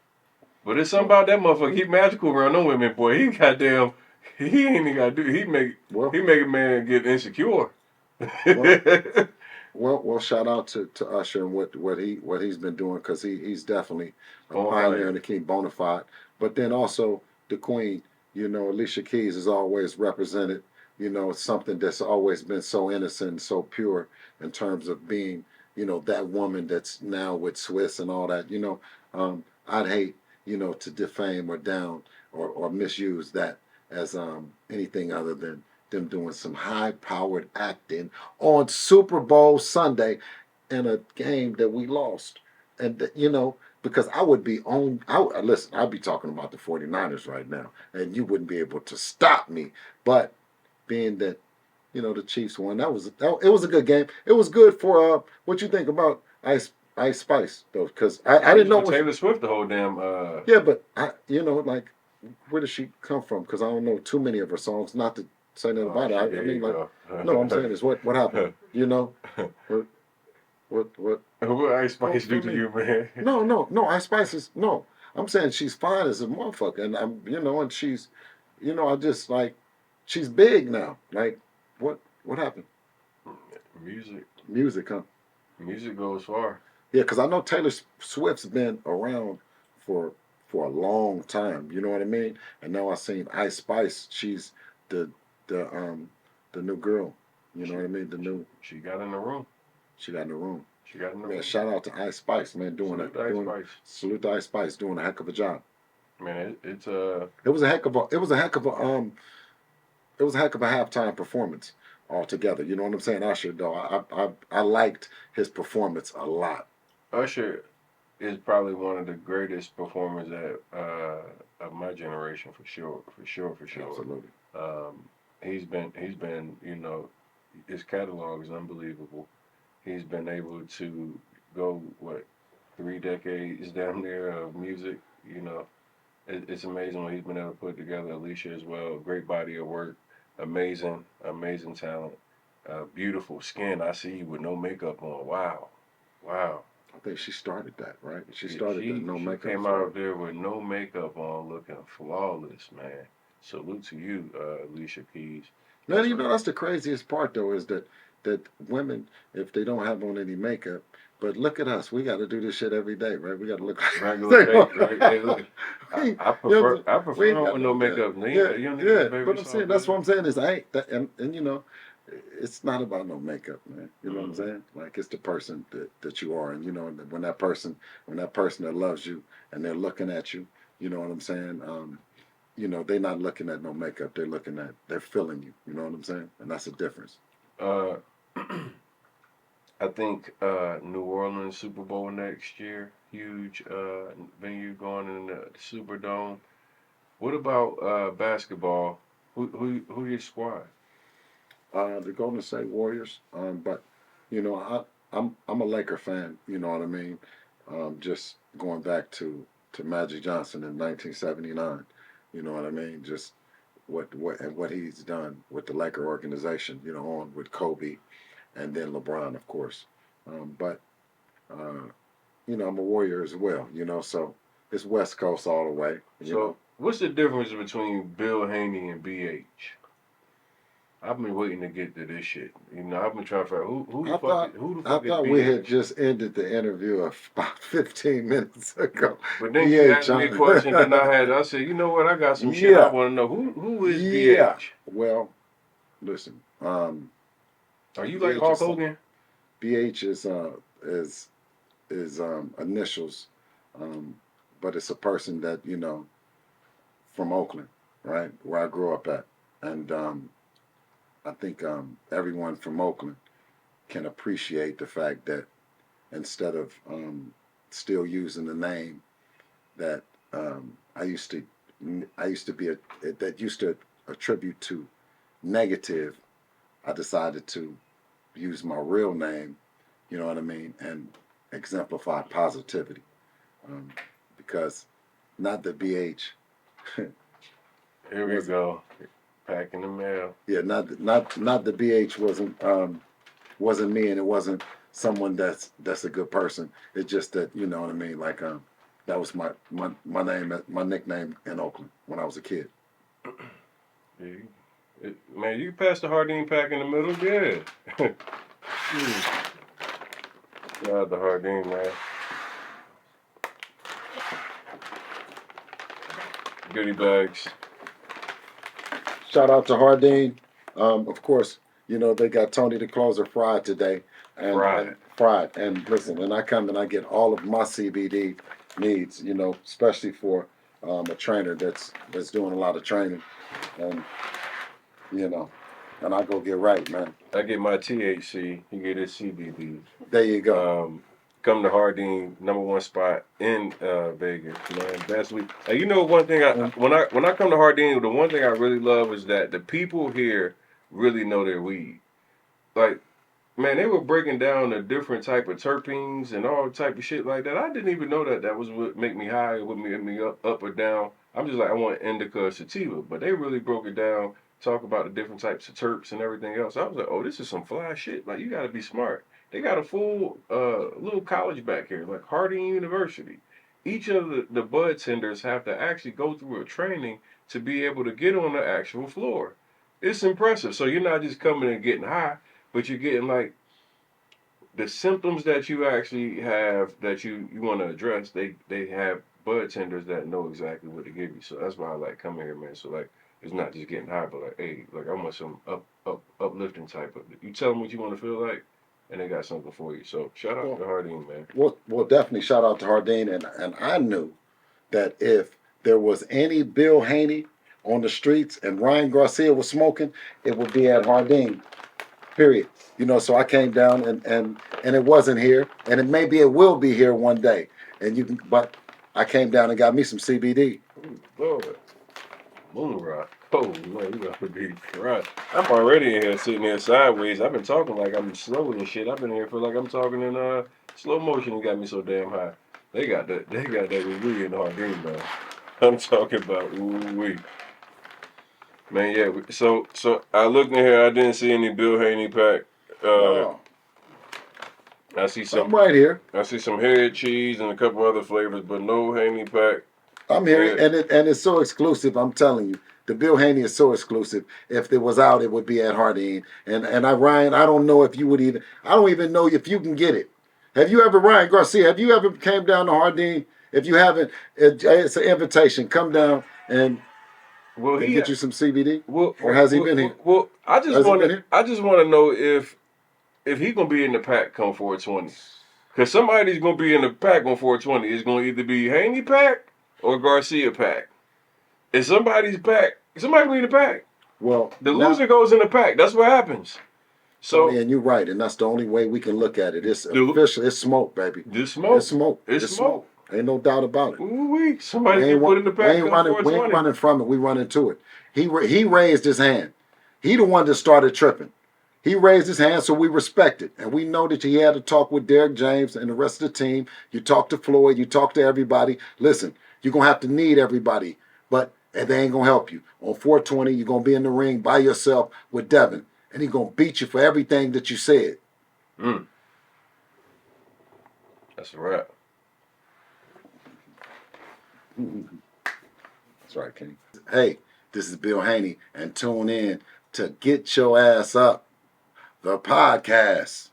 But it's something about that motherfucker. He magical around them women, boy. He goddamn. He ain't even got to do. He make a man get insecure. Well, shout out to Usher and what he's been doing, because he's definitely a pioneer and a king, bona fide. But then also the queen, Alicia Keys is always represented. Something that's always been so innocent and so pure in terms of being, that woman that's now with Swiss and all that. I'd hate, to defame or down or misuse that as anything other than them doing some high-powered acting on Super Bowl Sunday in a game that we lost. And, because I would be listen, I'd be talking about the 49ers right now, and you wouldn't be able to stop me. But being that, the Chiefs won, it was a good game. It was good for, what you think about Ice Spice, though, because I didn't know. Taylor Swift the whole damn. Yeah, but, where does she come from? Because I don't know too many of her songs, not to say nothing about it. I mean, no, I'm saying is what happened. What Ice Spice do to you, man? No. Ice Spice is no. I'm saying she's fine as a motherfucker, and and she's, I just she's big now. Like, what happened? Music, huh? Music goes far. Yeah, because I know Taylor Swift's been around for a long time. You know what I mean? And now I seen Ice Spice. She's the new girl. You know what I mean? She got in the room. Man, shout out to Ice Spice, man, salute to Ice Spice, doing a heck of a job. Man, it was a heck of a halftime performance altogether. You know what I'm saying? Usher, though, I liked his performance a lot. Usher is probably one of the greatest performers of my generation, for sure. Absolutely. he's been his catalog is unbelievable. He's been able to go what 3 decades down there of music. It's amazing what he's been able to put together. Alicia as well, great body of work, amazing talent, beautiful skin. I see you with no makeup on. Wow, wow. I think she started that, right? She Yeah, started that she no she makeup came for. out there with no makeup on, looking flawless, man. Salute to you, Alicia Keys. Man, That's that's the craziest part though is that women, if they don't have on any makeup, but look at us, we got to do this shit every day, right? We got to look regular like fake, right? Hey, look, we, I you know, prefer I we prefer ain't them got with no no makeup. makeup. Yeah, You don't need yeah. that baby But I'm saying salt that's glitter. what I'm saying is I ain't that, and it's not about no makeup, man. You know what I'm Mm. saying? Like it's the person that you are, and when that person that loves you and they're looking at you, you know what I'm saying? They're not looking at no makeup. They're feeling you. You know what I'm saying? And that's the difference. Uh, I think New Orleans Super Bowl next year, huge venue going in the Superdome. What about basketball? Who your squad? The Golden State Warriors. But I'm a Laker fan. You know what I mean? Just going back to Magic Johnson in 1979. You know what I mean? Just what he's done with the Laker organization. On with Kobe and then LeBron, of course. But uh, I'm a Warrior as well. So it's West Coast all the way. So what's the difference between Bill Haney and BH? I've been waiting to get to this shit. I've been trying to figure out I thought who the I fuck is thought we had BH. just ended the interview about 15 minutes ago. But then you BA asked me a question, then I said, you know what? I got some shit I Yeah, want to know. Who is yeah. BH? Well, listen. Are you like BH Hulk is Hogan? BH is initials, um, but it's a person that from Oakland, right, where I grew up at, and I think everyone from Oakland can appreciate the fact that instead of still using the name that I used to be that used to attribute to negative, I decided to use my real name, you know what I mean, and exemplify positivity. Um, because not the BH Here we was go. Packing the mail. yeah, not the BH wasn't me, and it wasn't someone that's a good person. It's just that you know what I mean. Like that was my name, my nickname in Oakland when I was a kid. Yeah, man, you passed the Hardin pack in the middle, yeah. Hmm. Shout out to Hardin, man. Goodie bags. Shout out to Hardin. Of course, they got Tony the Closer fried today, and Fried. fried. And listen, and I come and I get all of my CBD needs. Especially for a trainer that's doing a lot of training, and you know, and I go get right, man. I get my THC. You get his CBD. There you go. Come to Hardin, #1 spot in Vegas, man. Best week. One thing when I come to Hardin, the one thing I really love is that the people here really know their weed. Like, man, they were breaking down the different type of terpenes and all type of shit like that. I didn't even know that was what make me high, what make me up or down. I'm just like, I want indica or sativa, but they really broke it down, talk about the different types of terps and everything else. I was like, oh, this is some fly shit. Like, you got to be smart. They got a full little college back here, like Harding University. Each of the bud tenders have to actually go through a training to be able to get on the actual floor. It's impressive. So you're not just coming and getting high, but you're getting like the symptoms that you actually have that you want to address. They have bud tenders that know exactly what to give you. So that's why I like coming here, man. So like it's not just getting high, but like hey, like I want some uplifting type of. You tell them what you want to feel like, and they got something for you. So shout out Well, to Hardin, man. well, definitely shout out to Hardin, and I knew that if there was any Bill Haney on the streets and Ryan Garcia was smoking, it would be at Hardin. Period. So I came down and it wasn't here, and it will be here one day. But I came down and got me some CBD. Ooh, Lord, moon rock. Oh man, you got to be right. I'm already in here sitting here sideways. I've been talking like I'm slow and shit. I've been here for like I'm talking in slow motion. It got me so damn high. They got that. They got that we in Hardin, man. I'm talking about ooh-wee. Man, yeah. So I looked in here. I didn't see any Bill Haney pack. No, I see some. I'm right here. I see some head cheese and a couple other flavors, but no Haney pack. I'm here, Yeah. and it's so exclusive. I'm telling you, the Bill Haney is so exclusive. If it was out, it would be at Hardin. And Ryan, I don't know if you would even. I don't even know if you can get it. Have you ever, Ryan Garcia? Have you ever came down to Hardin? If you haven't, it's an invitation. Come down and get you some CBD. Or has he been here? Well, I Has just he want been to. here? I just want to know if he gonna be in the pack come 420. Cause somebody's gonna be in the pack on 420. It's gonna either be Haney pack or Garcia pack. If somebody's pack, somebody gonna be in the pack. Well, The now, loser goes in the pack. That's what happens. So Tony, and you're right, and that's the only way we can look at it. It's The- official. It's smoke, baby. this smoke. It's smoke. It's smoke. Ain't no doubt about it. Ooh-wee. Somebody We get ain't, put in the we pack ain't come running. We 420. ain't running from it. We running to it. He raised his hand. He the one that started tripping. He raised his hand, so we respect it, and we know that he had to talk with Derek James and the rest of the team. You talk to Floyd. You talk to everybody. Listen, you're gonna have to need everybody, but they ain't gonna help you. On 420, you're gonna be in the ring by yourself with Devin, and he's gonna beat you for everything that you said. That's a wrap. That's right, King. Hey, this is Bill Haney, and tune in to Get Your Ass Up, the podcast.